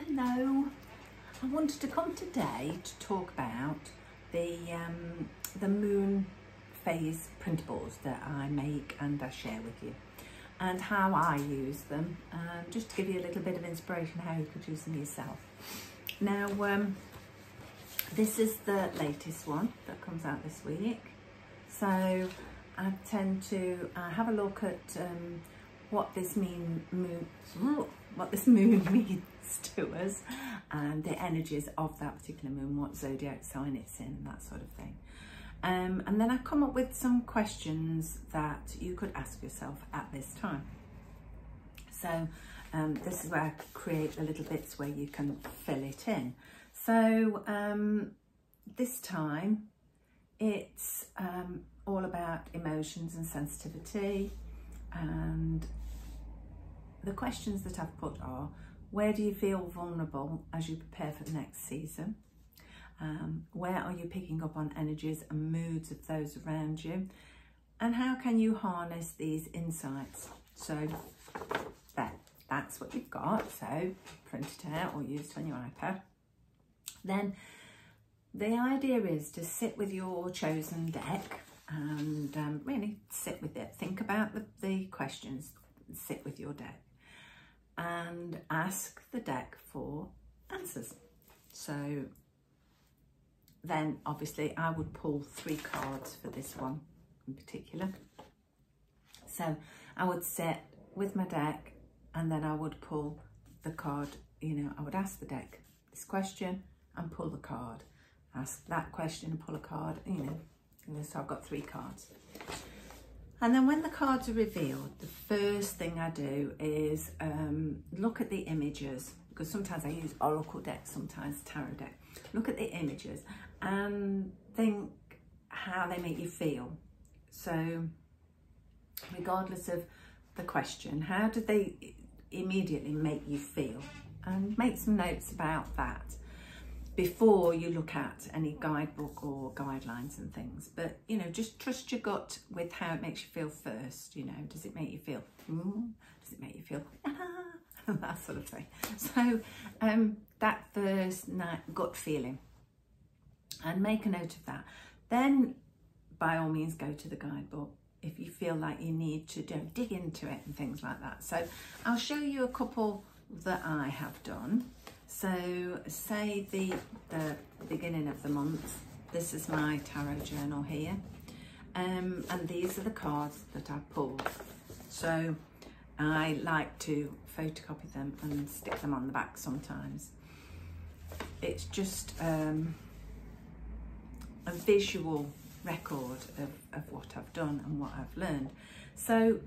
Hello, I wanted to come today to talk about the moon phase printables that I make and I share with you, and how I use them, just to give you a little bit of inspiration how you could use them yourself. Now, this is the latest one that comes out this week, so I tend to have a look at what this moon means to us, and the energies of that particular moon, what zodiac sign it's in, and that sort of thing. And then I come up with some questions that you could ask yourself at this time. So this is where I create the little bits where you can fill it in. So this time it's all about emotions and sensitivity, and the questions that I've put are: where do you feel vulnerable as you prepare for the next season? Where are you picking up on energies and moods of those around you? And how can you harness these insights? So that's what you've got. So print it out or use it on your iPad. Then the idea is to sit with your chosen deck and really sit with it. Think about the questions, sit with your deck, and ask the deck for answers. So then obviously I would pull 3 cards for this one in particular. So I would sit with my deck and then I would pull the card, I would ask the deck this question and pull the card, ask that question and pull a card, so I've got 3 cards. And then when the cards are revealed, the first thing I do is look at the images, because sometimes I use oracle decks, sometimes tarot deck. Look at the images and think how they make you feel. So regardless of the question, how do they immediately make you feel? And make some notes about that before you look at any guidebook or guidelines and things. But just trust your gut with how it makes you feel first. Does it make you feel does it make you feel that sort of thing? So that first gut feeling, and make a note of that. Then by all means go to the guidebook if you feel like you need to dig into it and things like that. So I'll show you a couple that I have done. So say the beginning of the month, this is my tarot journal here, and these are the cards that I pulled. So I like to photocopy them and stick them on the back sometimes. It's just a visual record of what I've done and what I've learned. So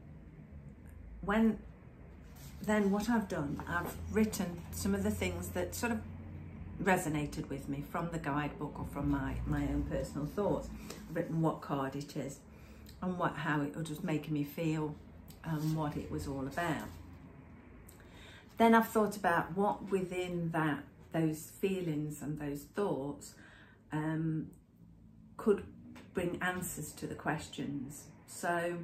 then what I've done, I've written some of the things that sort of resonated with me from the guidebook or from my own personal thoughts. I've written what card it is and how it was just making me feel and what it was all about. Then I've thought about what within those feelings and those thoughts could bring answers to the questions. So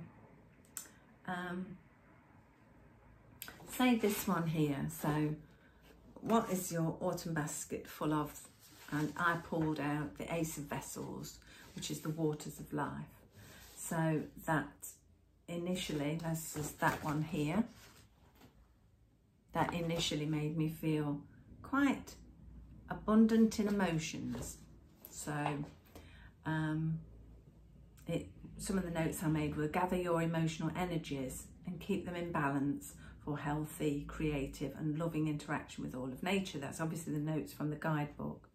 say this one here. So what is your autumn basket full of? And I pulled out the Ace of Vessels, which is the waters of life. So that initially, that's just that one here, that initially made me feel quite abundant in emotions. So some of the notes I made were: gather your emotional energies and keep them in balance for healthy, creative and loving interaction with all of nature. That's obviously the notes from the guidebook.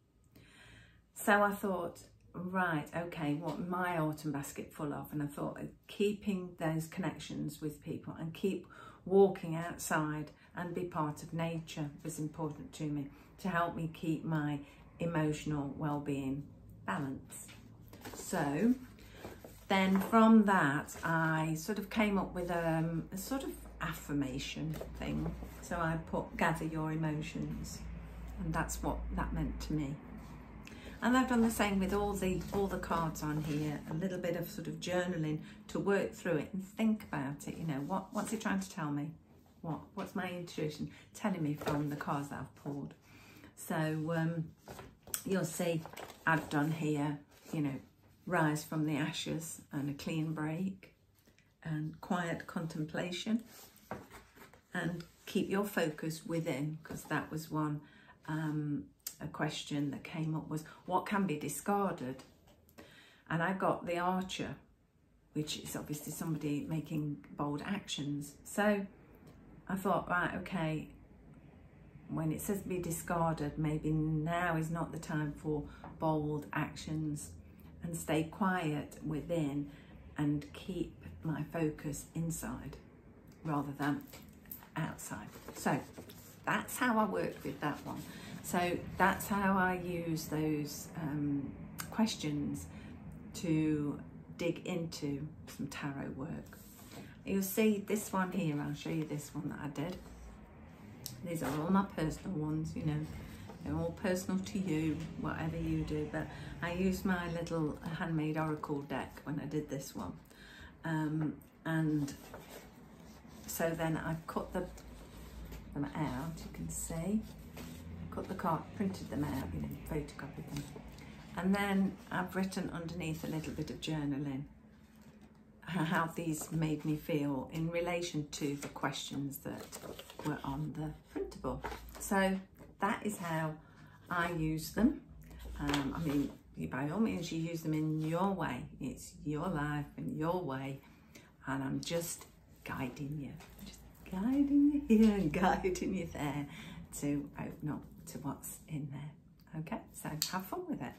So I thought, right, okay, what my autumn basket full of? And I thought keeping those connections with people and keep walking outside and be part of nature was important to me, to help me keep my emotional well-being balanced. So then from that, I sort of came up with a sort of affirmation thing. So I put gather your emotions, and that's what that meant to me. And I've done the same with all the cards on here, a little bit of sort of journaling to work through it and think about it. What's it trying to tell me? what's my intuition telling me from the cards that I've pulled. So you'll see I've done here, you know, rise from the ashes and a clean break and quiet contemplation, and keep your focus within, because that was one, a question that came up was what can be discarded? And I got the Archer, which is obviously somebody making bold actions. So I thought, right, okay, when it says be discarded, maybe now is not the time for bold actions, and stay quiet within and keep my focus inside rather than outside. So that's how I worked with that one. So that's how I use those questions to dig into some tarot work. You'll see this one here, I'll show you this one that I did. These are all my personal ones, you know, they're all personal to you, whatever you do, but I used my little handmade oracle deck when I did this one. And so then I cut them out, you can see, cut the card, printed them out, you know, photocopied them. And then I've written underneath a little bit of journaling how these made me feel in relation to the questions that were on the printable. So that is how I use them. I mean, by all means, you use them in your way. It's your life and your way. And I'm just guiding you here and guiding you there to open up to what's in there. Okay, so have fun with it.